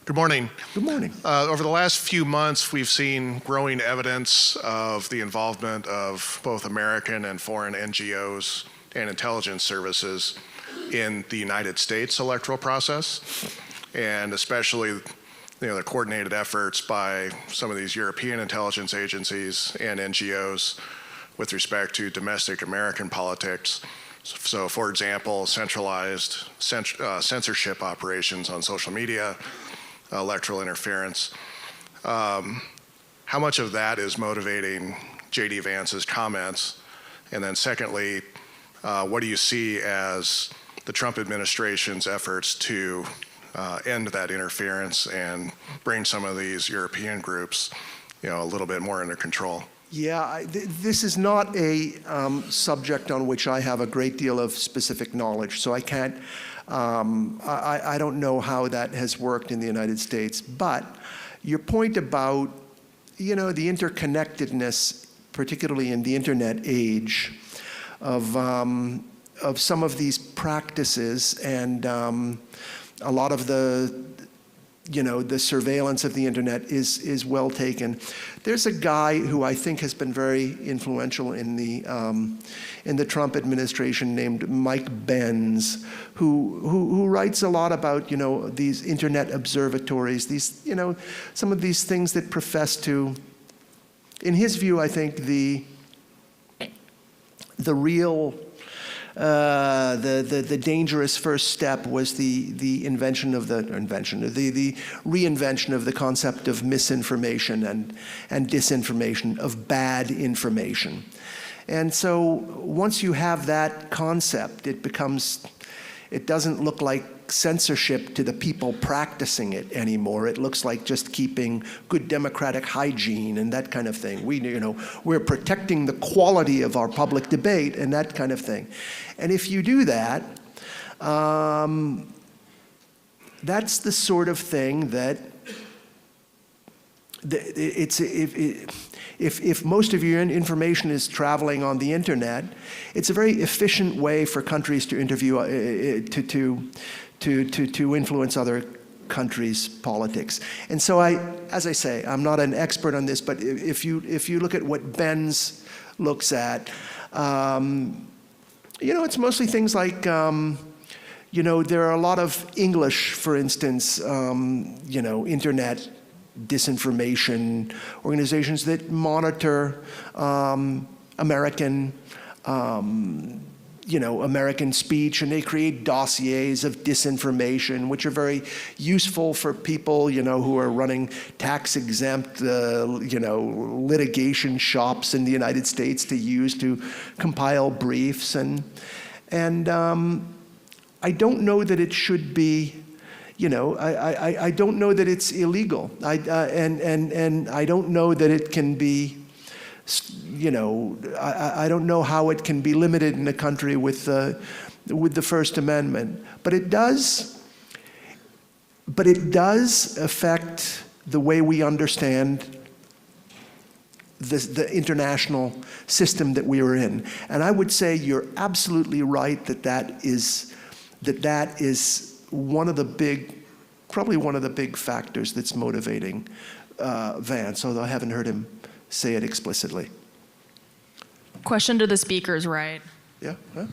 Good morning. Good morning. Over the last few months, we've seen growing evidence of the involvement of both American and foreign NGOs and intelligence services in the United States electoral process, and especially the coordinated efforts by some of these European intelligence agencies and NGOs with respect to domestic American politics. So, for example, centralized censorship operations on social media, electoral interference. How much of that is motivating J.D. Vance's comments? And then secondly, what do you see as the Trump administration's efforts to end that interference and bring some of these European groups, a little bit more under control? Yeah, this is not a subject on which I have a great deal of specific knowledge, so I can't, I don't know how that has worked in the United States. But your point about, the interconnectedness, particularly in the internet age, of some of these practices and a lot of the surveillance of the internet is well taken. There's a guy who I think has been very influential in the Trump administration named Mike Benz, who writes a lot about these internet observatories, these some of these things that profess to, in his view, I think the real the dangerous first step was the reinvention of the concept of misinformation and disinformation, of bad information. And so once you have that concept, it doesn't look like censorship to the people practicing it anymore. It looks like just keeping good democratic hygiene and that kind of thing. We're protecting the quality of our public debate and that kind of thing. And if you do that, that's the sort of thing that if most of your information is traveling on the internet, it's a very efficient way for countries to to influence other countries' politics. And so as I say, I'm not an expert on this, but if you look at what Benz looks at, it's mostly things like, there are a lot of English, for instance, internet disinformation organizations that monitor American American speech, and they create dossiers of disinformation, which are very useful for people, who are running tax-exempt, litigation shops in the United States to use to compile briefs. And I don't know that it should be, I don't know that it's illegal. And I don't know that it can be, I don't know how it can be limited in a country with the First Amendment. But it does affect the way we understand the international system that we are in. And I would say you're absolutely right that is one of the probably one of the big factors that's motivating Vance, although I haven't heard him say it explicitly. Question to the speakers, right? Yeah? Huh?